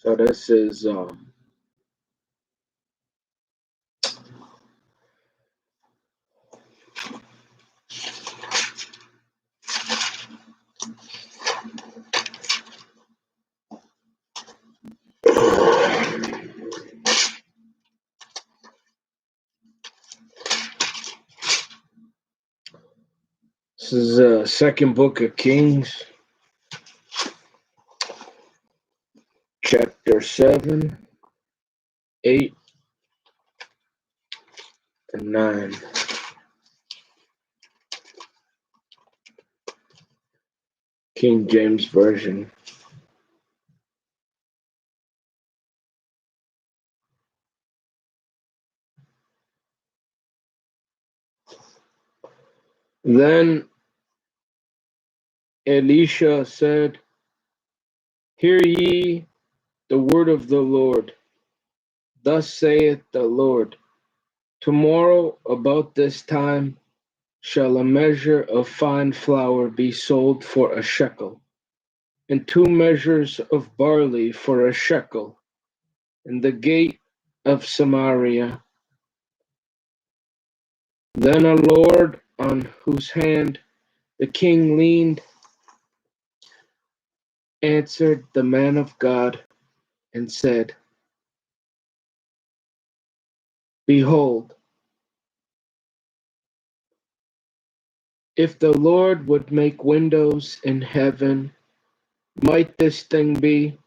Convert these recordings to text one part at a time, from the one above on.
So this is second book of Kings, chapter 7, 8, and 9. King James Version. Then Elisha said, Hear ye the word of the Lord. Thus saith the Lord, Tomorrow about this time shall a measure of fine flour be sold for a shekel, and 2 measures of barley for a shekel, in the gate of Samaria. Then a Lord on whose hand the king leaned answered the man of God and said, Behold, if the Lord would make windows in heaven, might this thing be?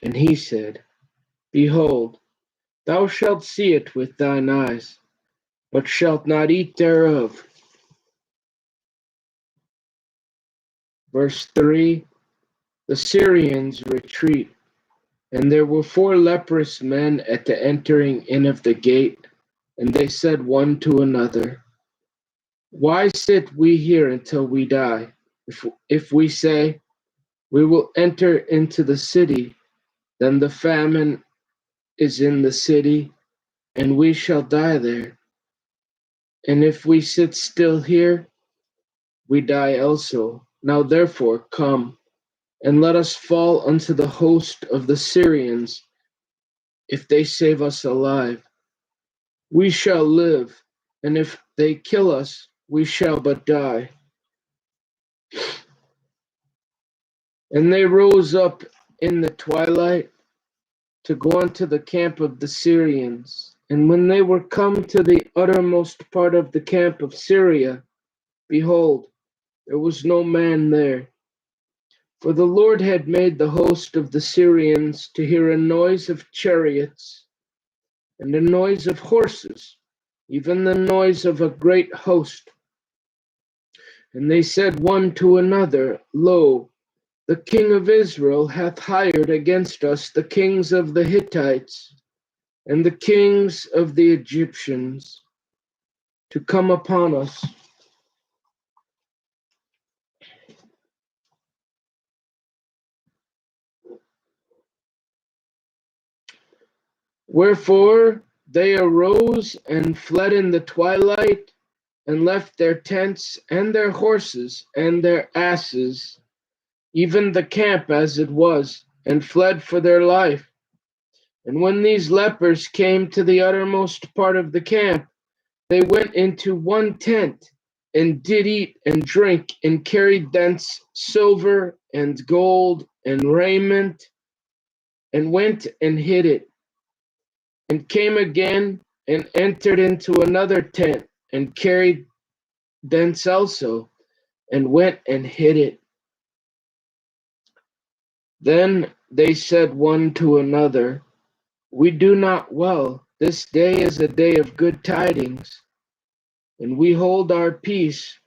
And he said, Behold, thou shalt see it with thine eyes, but shalt not eat thereof. Verse 3, the Syrians retreat, and there were 4 leprous men at the entering in of the gate, and they said one to another, Why sit we here until we die? If we say, We will enter into the city, then the famine is in the city, and we shall die there. And if we sit still here, we die also. Now therefore come, and let us fall unto the host of the Syrians. If they save us alive, we shall live, and if they kill us, we shall but die. And they rose up in the twilight to go unto the camp of the Syrians. And when they were come to the uttermost part of the camp of Syria, behold, there was no man there. For the Lord had made the host of the Syrians to hear a noise of chariots and a noise of horses, even the noise of a great host. And they said one to another, Lo, the king of Israel hath hired against us the kings of the Hittites and the kings of the Egyptians to come upon us. Wherefore they arose and fled in the twilight and left their tents and their horses and their asses, even the camp as it was, and fled for their life. And when these lepers came to the uttermost part of the camp, they went into one tent, and did eat and drink, and carried thence silver and gold and raiment, and went and hid it, and came again and entered into another tent, and carried thence also, and went and hid it. Then they said one to another, We do not well. This day is a day of good tidings, and we hold our peace.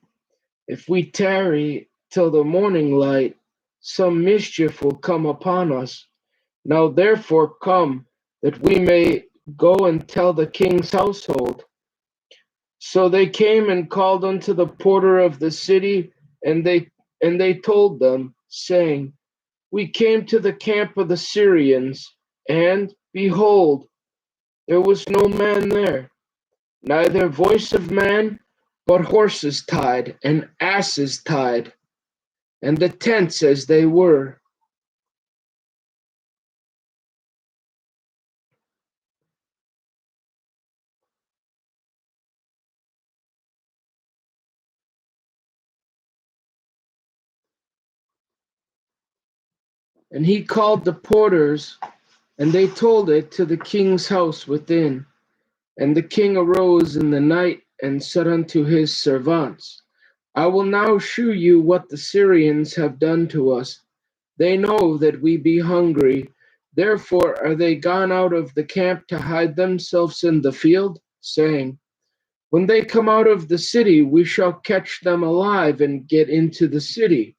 If we tarry till the morning light, some mischief will come upon us. Now therefore come, that we may go and tell the king's household. So they came and called unto the porter of the city, and they told them, saying, We came to the camp of the Syrians, and behold, there was no man there, neither voice of man, but horses tied, and asses tied, and the tents as they were. And he called the porters, and they told it to the king's house within. And the king arose in the night, and said unto his servants, I will now shew you what the Syrians have done to us. They know that we be hungry. Therefore are they gone out of the camp to hide themselves in the field, saying, When they come out of the city, we shall catch them alive and get into the city.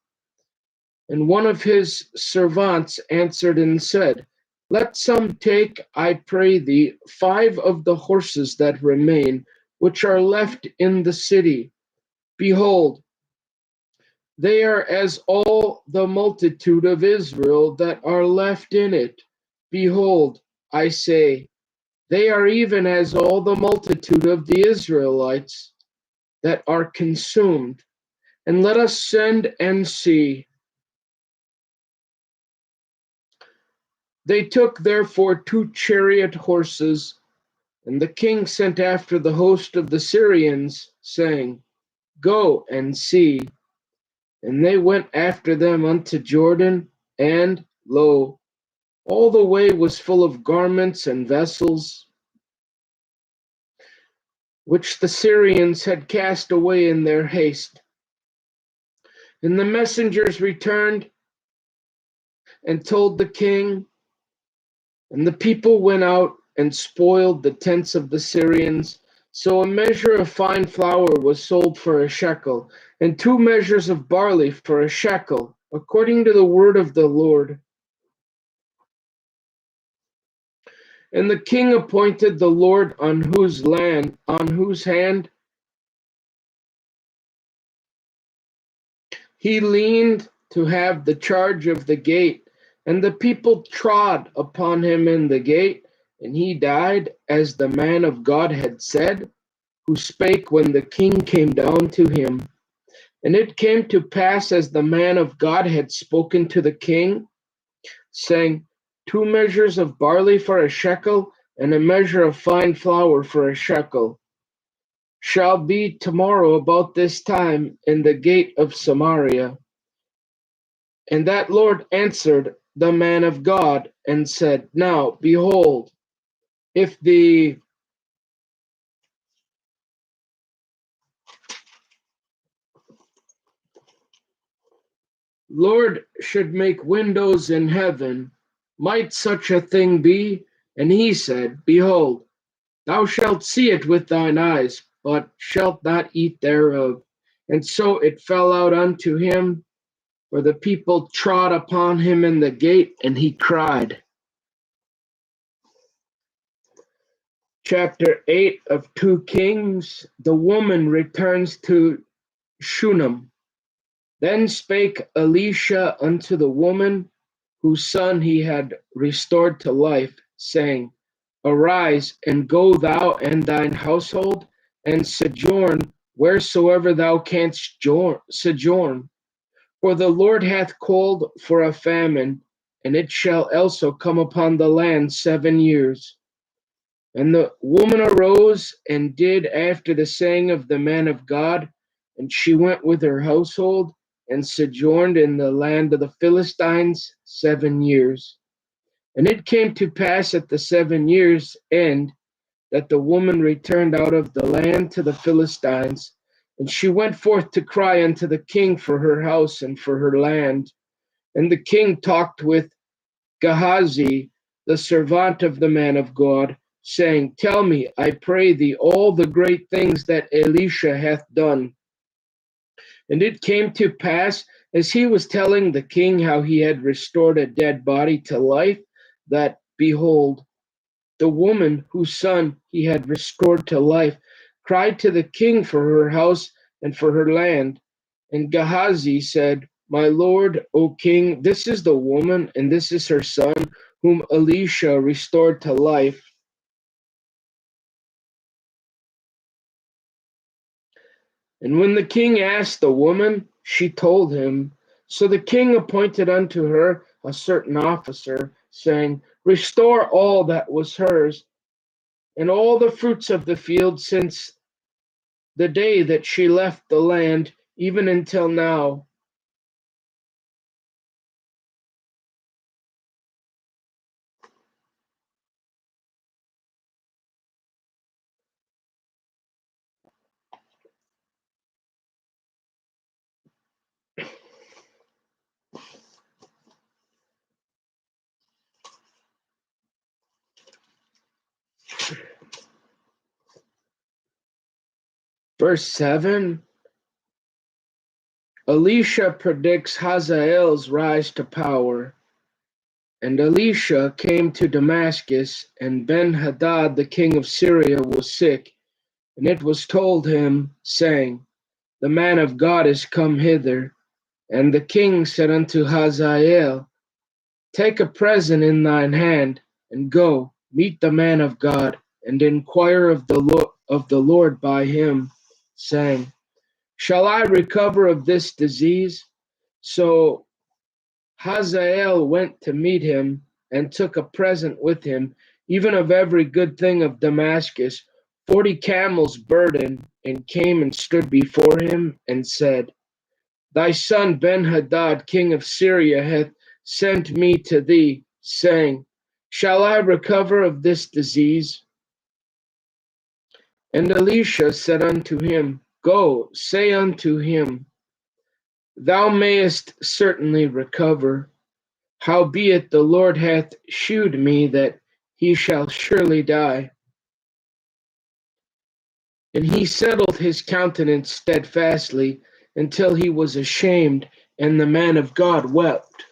And one of his servants answered and said, Let some take, I pray thee, 5 of the horses that remain, which are left in the city. Behold, they are as all the multitude of Israel that are left in it. Behold, I say, they are even as all the multitude of the Israelites that are consumed. And let us send and see. They took therefore 2 chariot horses, and the king sent after the host of the Syrians, saying, Go and see. And they went after them unto Jordan, and, lo, all the way was full of garments and vessels, which the Syrians had cast away in their haste. And the messengers returned and told the king, and the people went out and spoiled the tents of the Syrians. So a measure of fine flour was sold for a shekel, and 2 measures of barley for a shekel, according to the word of the Lord. And the king appointed the Lord on whose hand he leaned to have the charge of the gate. And the people trod upon him in the gate, and he died, as the man of God had said, who spake when the king came down to him. And it came to pass as the man of God had spoken to the king, saying, 2 measures of barley for a shekel, and a measure of fine flour for a shekel, shall be tomorrow about this time in the gate of Samaria. And that Lord answered the man of God and said, Now, behold, if the Lord should make windows in heaven, might such a thing be? And he said, Behold, thou shalt see it with thine eyes, but shalt not eat thereof. And so it fell out unto him, for the people trod upon him in the gate, and he cried. Chapter 8 of 2 Kings. The woman returns to Shunem. Then spake Elisha unto the woman, whose son he had restored to life, saying, Arise, and go thou and thine household, and sojourn wheresoever thou canst sojourn. For the Lord hath called for a famine, and it shall also come upon the land 7 years. And the woman arose and did after the saying of the man of God, and she went with her household and sojourned in the land of the Philistines 7 years. And it came to pass at the 7 years' end that the woman returned out of the land to the Philistines, and she went forth to cry unto the king for her house and for her land. And the king talked with Gehazi, the servant of the man of God, saying, Tell me, I pray thee, all the great things that Elisha hath done. And it came to pass, as he was telling the king how he had restored a dead body to life, that, behold, the woman whose son he had restored to life cried to the king for her house and for her land. And Gehazi said, My lord, O king, this is the woman, and this is her son, whom Elisha restored to life. And when the king asked the woman, she told him. So the king appointed unto her a certain officer, saying, Restore all that was hers, and all the fruits of the field since the day that she left the land, even until now. Verse 7, Elisha predicts Hazael's rise to power. And Elisha came to Damascus, and Ben-Hadad the king of Syria was sick. And it was told him, saying, The man of God is come hither. And the king said unto Hazael, Take a present in thine hand, and go, meet the man of God, and inquire of the Lord by him, saying, Shall I recover of this disease? So Hazael went to meet him, and took a present with him, even of every good thing of Damascus, 40 camels burdened, and came and stood before him, and said, Thy son Ben-Hadad, king of Syria, hath sent me to thee, saying, Shall I recover of this disease? And Elisha said unto him, Go, say unto him, Thou mayest certainly recover. Howbeit the Lord hath shewed me that he shall surely die. And he settled his countenance steadfastly until he was ashamed, and the man of God wept.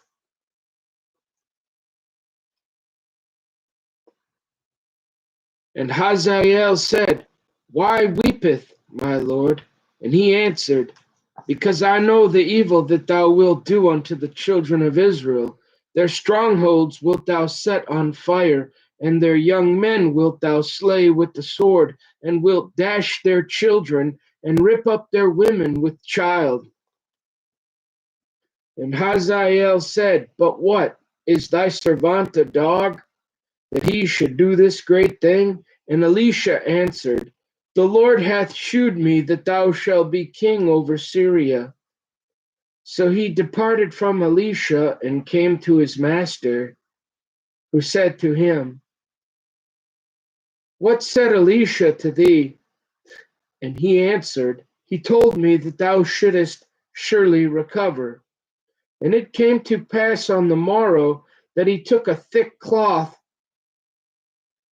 And Hazael said, Why weepeth my lord? And he answered, Because I know the evil that thou wilt do unto the children of Israel. Their strongholds wilt thou set on fire, and their young men wilt thou slay with the sword, and wilt dash their children, and rip up their women with child. And Hazael said, But what? Is thy servant a dog, that he should do this great thing? And Elisha answered, The Lord hath shewed me that thou shalt be king over Syria. So he departed from Elisha and came to his master, who said to him, What said Elisha to thee? And he answered, He told me that thou shouldest surely recover. And it came to pass on the morrow that he took a thick cloth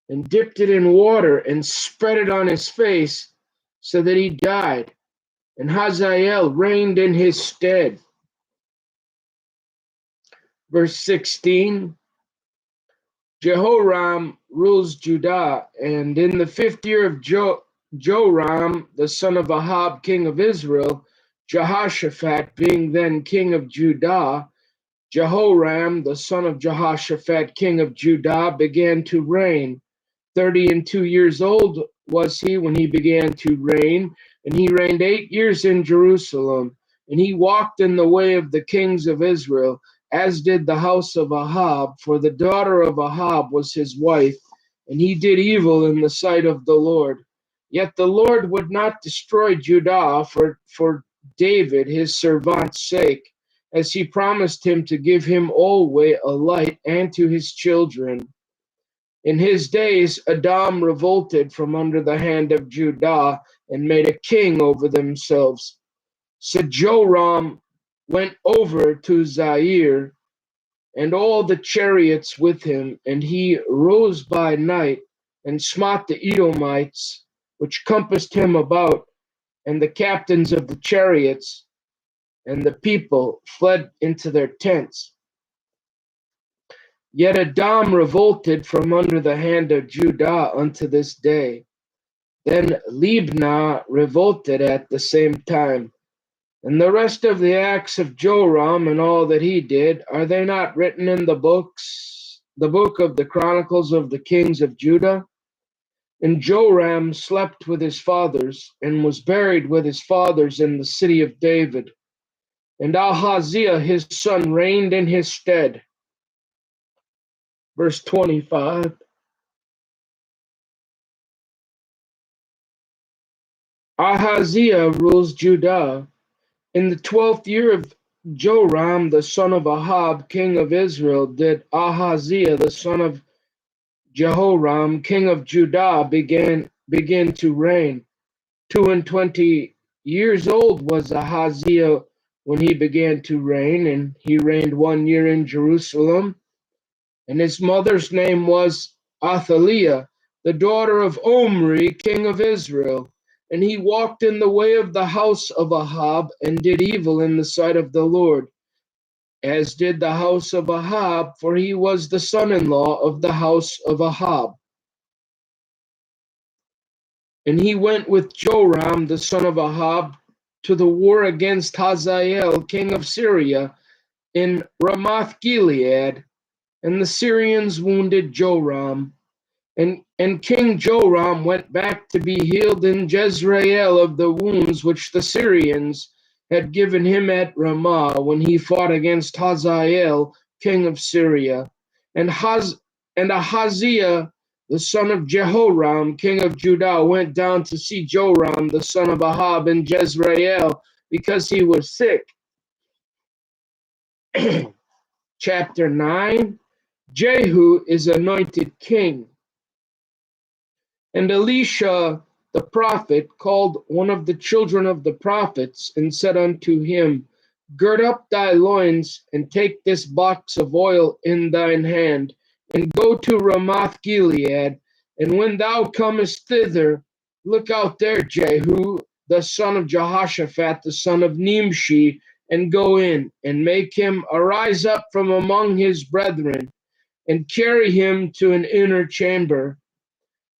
and dipped it in water and spread it on his face, so that he died. And Hazael reigned in his stead. Verse 16, Jehoram rules Judah, and in the 5th year of Joram, the son of Ahab, king of Israel, Jehoshaphat being then king of Judah, Jehoram, the son of Jehoshaphat, king of Judah, began to reign. 32 years old was he when he began to reign, and he reigned 8 years in Jerusalem. And he walked in the way of the kings of Israel, as did the house of Ahab, for the daughter of Ahab was his wife, and he did evil in the sight of the Lord. Yet the Lord would not destroy Judah for David his servant's sake, as he promised him to give him always a light and to his children. In his days, Edom revolted from under the hand of Judah and made a king over themselves. So Joram went over to Zaire, and all the chariots with him, and he rose by night and smote the Edomites, which compassed him about, and the captains of the chariots, and the people fled into their tents. Yet Edom revolted from under the hand of Judah unto this day. Then Libnah revolted at the same time. And the rest of the acts of Joram and all that he did, are they not written in the book of the Chronicles of the kings of Judah? And Joram slept with his fathers, and was buried with his fathers in the city of David. And Ahaziah his son reigned in his stead. Verse 25. Ahaziah rules Judah. In the 12th year of Joram, the son of Ahab, king of Israel, did Ahaziah, the son of Jehoram, king of Judah, begin to reign. 22 years old was Ahaziah when he began to reign, and he reigned 1 year in Jerusalem. And his mother's name was Athaliah, the daughter of Omri, king of Israel. And he walked in the way of the house of Ahab, and did evil in the sight of the Lord, as did the house of Ahab, for he was the son-in-law of the house of Ahab. And he went with Joram, the son of Ahab, to the war against Hazael, king of Syria, in Ramoth Gilead. And the Syrians wounded Joram. And King Joram went back to be healed in Jezreel of the wounds which the Syrians had given him at Ramah, when he fought against Hazael, king of Syria. And Ahaziah, the son of Jehoram, king of Judah, went down to see Joram, the son of Ahab, in Jezreel, because he was sick. Chapter 9. Jehu is anointed king. And Elisha the prophet called one of the children of the prophets, and said unto him, Gird up thy loins, and take this box of oil in thine hand, and go to Ramoth Gilead. And when thou comest thither, look out there Jehu, the son of Jehoshaphat, the son of Nimshi, and go in, and make him arise up from among his brethren, and carry him to an inner chamber.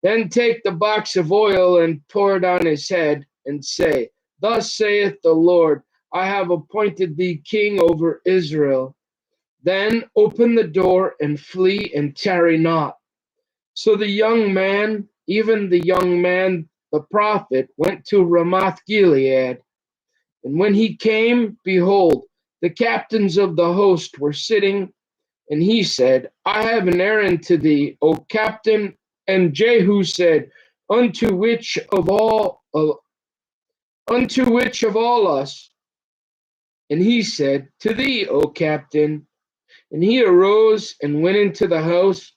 Then take the box of oil and pour it on his head, and say, Thus saith the Lord, I have appointed thee king over Israel. Then open the door and flee, and tarry not. So the young man, even the young man, the prophet, went to Ramoth Gilead. And when he came, behold, the captains of the host were sitting. And he said, I have an errand to thee, O captain. And Jehu said, Unto which of all us? And he said, To thee, O captain. And he arose and went into the house,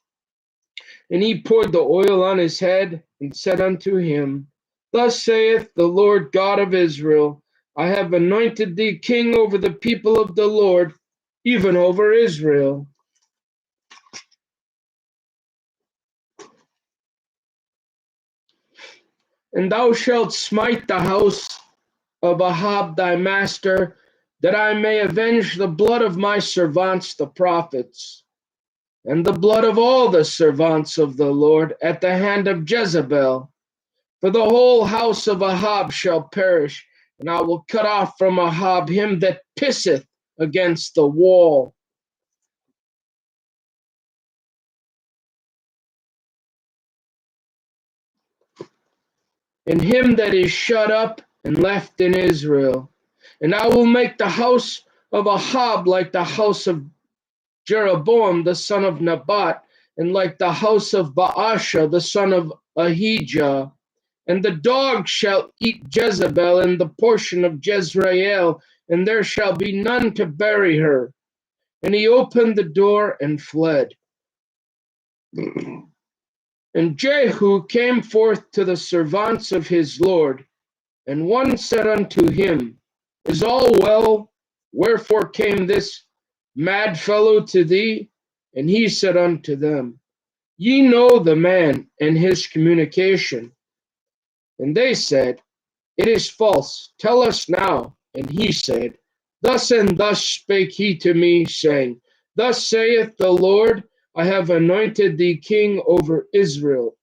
and he poured the oil on his head, and said unto him, Thus saith the Lord God of Israel, I have anointed thee king over the people of the Lord, even over Israel. And thou shalt smite the house of Ahab thy master, that I may avenge the blood of my servants the prophets, and the blood of all the servants of the Lord at the hand of Jezebel. For the whole house of Ahab shall perish, and I will cut off from Ahab him that pisseth against the wall. and him that is shut up and left in Israel. And I will make the house of Ahab like the house of Jeroboam the son of Nebat, and like the house of Baasha the son of Ahijah. And the dog shall eat Jezebel in the portion of Jezreel, and there shall be none to bury her. And he opened the door and fled. And Jehu came forth to the servants of his Lord, and one said unto him, Is all well? Wherefore came this mad fellow to thee? And he said unto them, Ye know the man and his communication. And they said, It is false. Tell us now. And he said, Thus and thus spake he to me, saying, Thus saith the Lord, I have anointed thee king over Israel.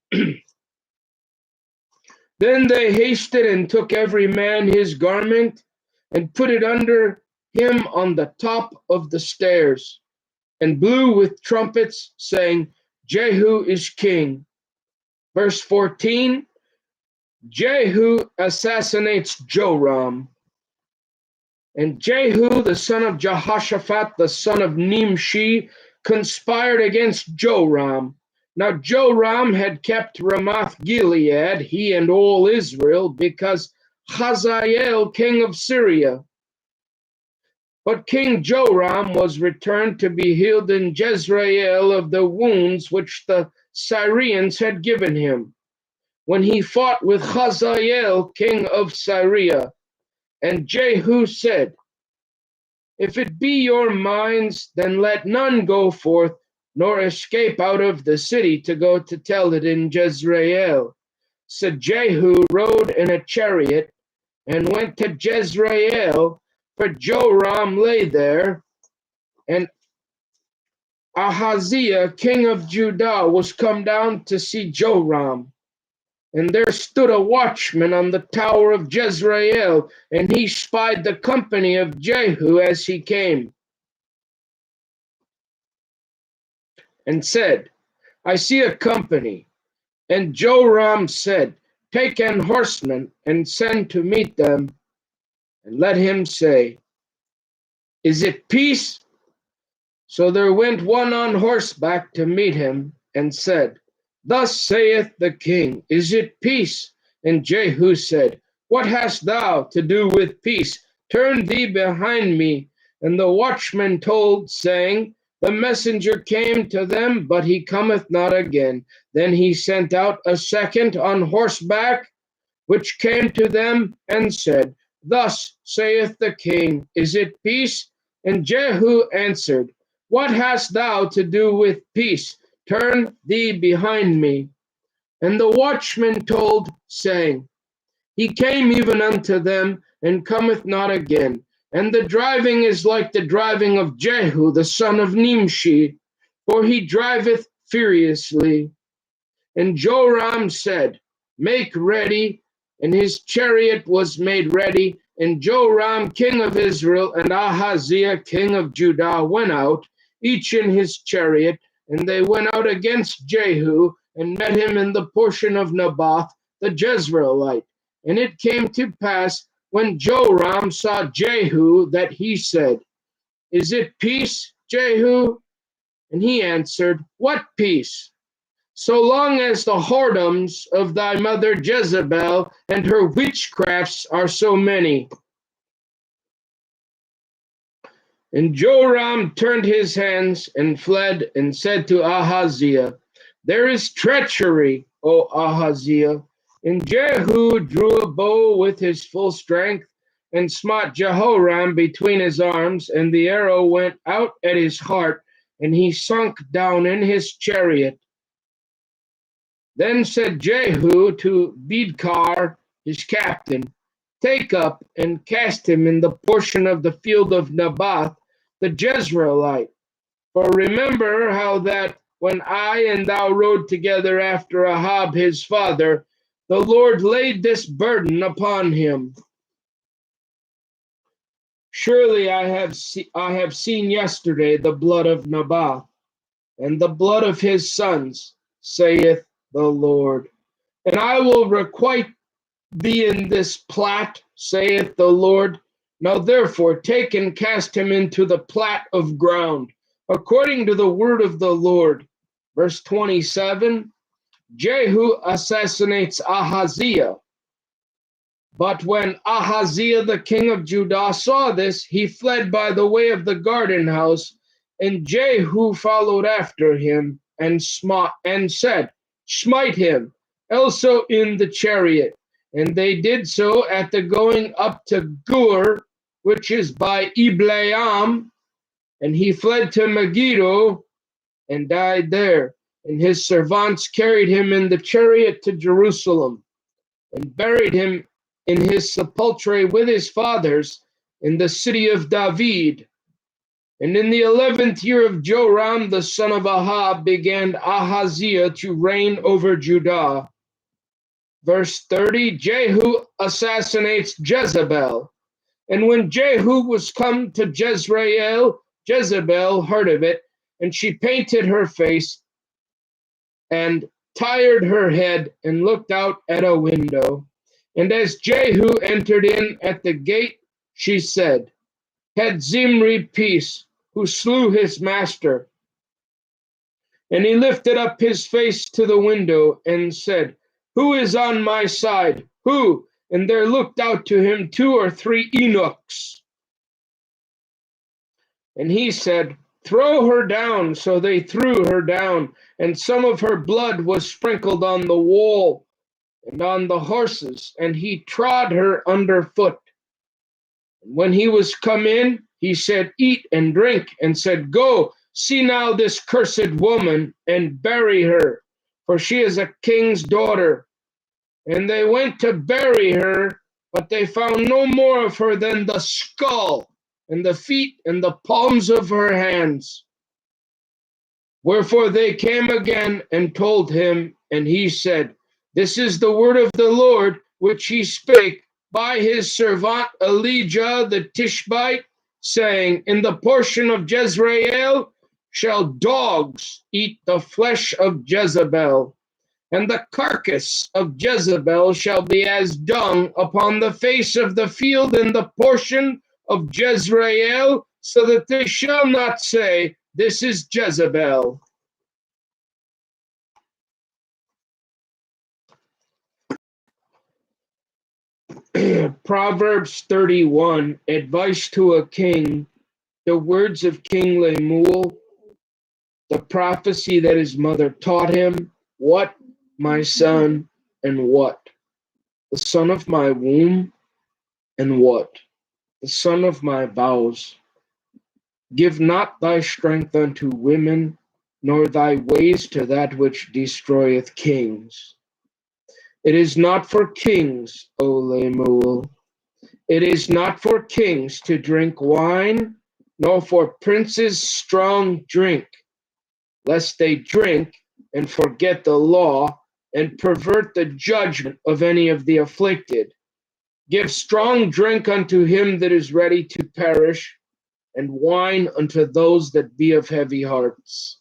Then they hasted and took every man his garment and put it under him on the top of the stairs, and blew with trumpets, saying, Jehu is king. Verse 14, Jehu assassinates Joram. And Jehu, the son of Jehoshaphat, the son of Nimshi, conspired against Joram. Now Joram had kept Ramoth Gilead, he and all Israel, because Hazael, king of Syria. But King Joram was returned to be healed in Jezreel of the wounds which the Syrians had given him, when he fought with Hazael, king of Syria. And Jehu said, If it be your minds, then let none go forth, nor escape out of the city to go to tell it in Jezreel. So Jehu rode in a chariot and went to Jezreel, for Joram lay there, and Ahaziah, king of Judah, was come down to see Joram. And there stood a watchman on the tower of Jezreel, and he spied the company of Jehu as he came, and said, I see a company. And Joram said, Take an horseman, and send to meet them, and let him say, Is it peace? So there went one on horseback to meet him, and said, Thus saith the king, Is it peace? And Jehu said, What hast thou to do with peace? Turn thee behind me. And the watchman told, saying, The messenger came to them, but he cometh not again. Then he sent out a second on horseback, which came to them, and said, Thus saith the king, Is it peace? And Jehu answered, What hast thou to do with peace? Turn thee behind me. And the watchman told, saying, He came even unto them, and cometh not again. And the driving is like the driving of Jehu, the son of Nimshi, for he driveth furiously. And Joram said, Make ready. And his chariot was made ready. And Joram, king of Israel, and Ahaziah, king of Judah, went out, each in his chariot. And they went out against Jehu, and met him in the portion of Naboth the Jezreelite. And it came to pass, when Joram saw Jehu, that he said, Is it peace, Jehu? And he answered, What peace? So long as the whoredoms of thy mother Jezebel and her witchcrafts are so many. And Joram turned his hands and fled, and said to Ahaziah, There is treachery, O Ahaziah. And Jehu drew a bow with his full strength, and smote Jehoram between his arms, and the arrow went out at his heart, and he sunk down in his chariot. Then said Jehu to Bidkar, his captain, Take up and cast him in the portion of the field of Naboth the Jezreelite. For remember how that when I and thou rode together after Ahab his father, the Lord laid this burden upon him. Surely I have seen yesterday the blood of Naboth, and the blood of his sons, saith the Lord. And I will requite thee in this plat, saith the Lord. Now therefore take and cast him into the plat of ground, according to the word of the Lord. Verse 27, Jehu assassinates Ahaziah. But when Ahaziah the king of Judah saw this, he fled by the way of the garden house, and Jehu followed after him and said, Smite him, also in the chariot. And they did so at the going up to Gur, which is by Ibleam, and he fled to Megiddo and died there. And his servants carried him in the chariot to Jerusalem and buried him in his sepulchre with his fathers in the city of David. And in the 11th year of Joram, the son of Ahab, began Ahaziah to reign over Judah. Verse 30, Jehu assassinates Jezebel. And when Jehu was come to Jezreel, Jezebel heard of it, and she painted her face and tired her head and looked out at a window. And as Jehu entered in at the gate, she said, Had Zimri peace, who slew his master? And he lifted up his face to the window and said, Who is on my side? Who? And there looked out to him 2 or 3 eunuchs. And he said, Throw her down. So they threw her down, and some of her blood was sprinkled on the wall and on the horses, and he trod her under foot. And when he was come in, he said, Eat and drink, and said, Go, see now this cursed woman, and bury her, for she is a king's daughter. And they went to bury her, but they found no more of her than the skull, and the feet, and the palms of her hands. Wherefore they came again and told him, and he said, This is the word of the Lord, which he spake by his servant Elijah the Tishbite, saying, In the portion of Jezreel shall dogs eat the flesh of Jezebel, and the carcass of Jezebel shall be as dung upon the face of the field in the portion of Jezreel, so that they shall not say, This is Jezebel. Proverbs 31, advice to a king, the words of King Lemuel, the prophecy that his mother taught him. What, my son, and what? The son of my womb, and what? The son of my vows. Give not thy strength unto women, nor thy ways to that which destroyeth kings. It is not for kings, O Lemuel. It is not for kings to drink wine, nor for princes strong drink, lest they drink and forget the law and pervert the judgment of any of the afflicted. Give strong drink unto him that is ready to perish, and wine unto those that be of heavy hearts.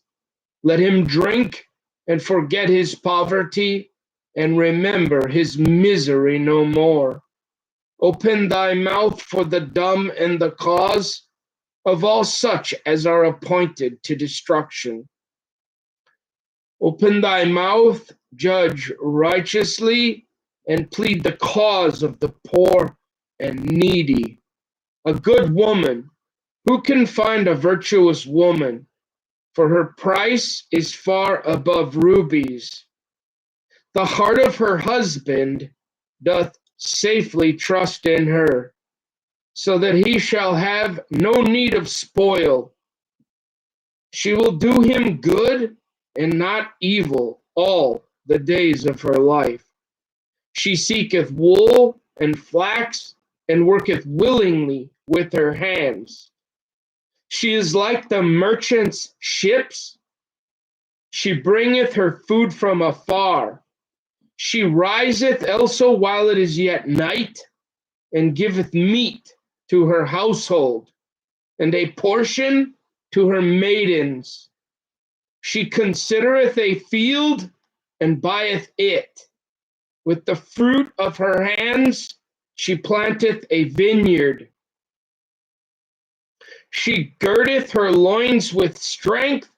Let him drink and forget his poverty, and remember his misery no more. Open thy mouth for the dumb and the cause of all such as are appointed to destruction. Open thy mouth, judge righteously, and plead the cause of the poor and needy. A good woman, who can find a virtuous woman? For her price is far above rubies. The heart of her husband doth safely trust in her, so that he shall have no need of spoil. She will do him good and not evil all the days of her life. She seeketh wool and flax, and worketh willingly with her hands. She is like the merchant's ships. She bringeth her food from afar. She riseth also while it is yet night, and giveth meat to her household, and a portion to her maidens. She considereth a field, and buyeth it. With the fruit of her hands she planteth a vineyard. She girdeth her loins with strength,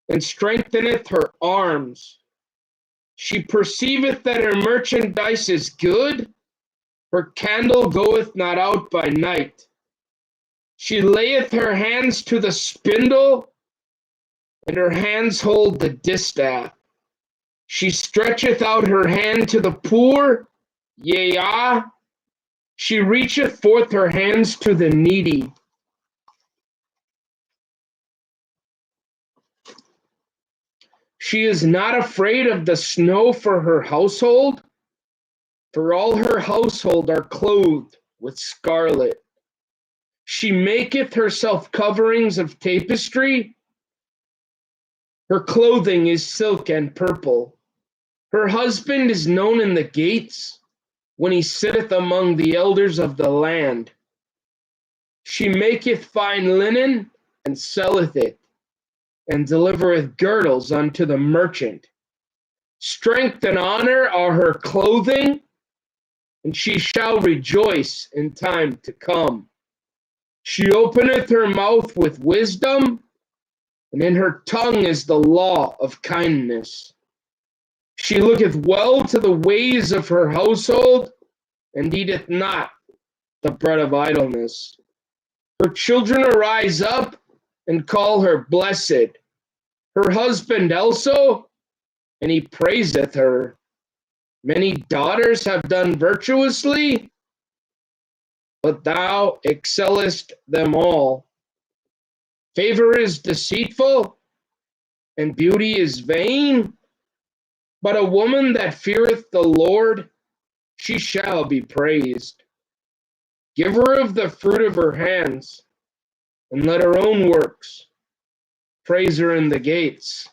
and strengtheneth her arms. She perceiveth that her merchandise is good, her candle goeth not out by night. She layeth her hands to the spindle, and her hands hold the distaff. She stretcheth out her hand to the poor, yea, she reacheth forth her hands to the needy. She is not afraid of the snow for her household, for all her household are clothed with scarlet. She maketh herself coverings of tapestry. Her clothing is silk and purple. Her husband is known in the gates, when he sitteth among the elders of the land. She maketh fine linen, and selleth it, and delivereth girdles unto the merchant. Strength and honor are her clothing, and she shall rejoice in time to come. She openeth her mouth with wisdom, and in her tongue is the law of kindness. She looketh well to the ways of her household, and eateth not the bread of idleness. Her children arise up and call her blessed. Her husband also, and he praiseth her. Many daughters have done virtuously, but thou excellest them all. Favor is deceitful, and beauty is vain, but a woman that feareth the Lord, she shall be praised. Give her of the fruit of her hands, and let her own works praise her in the gates.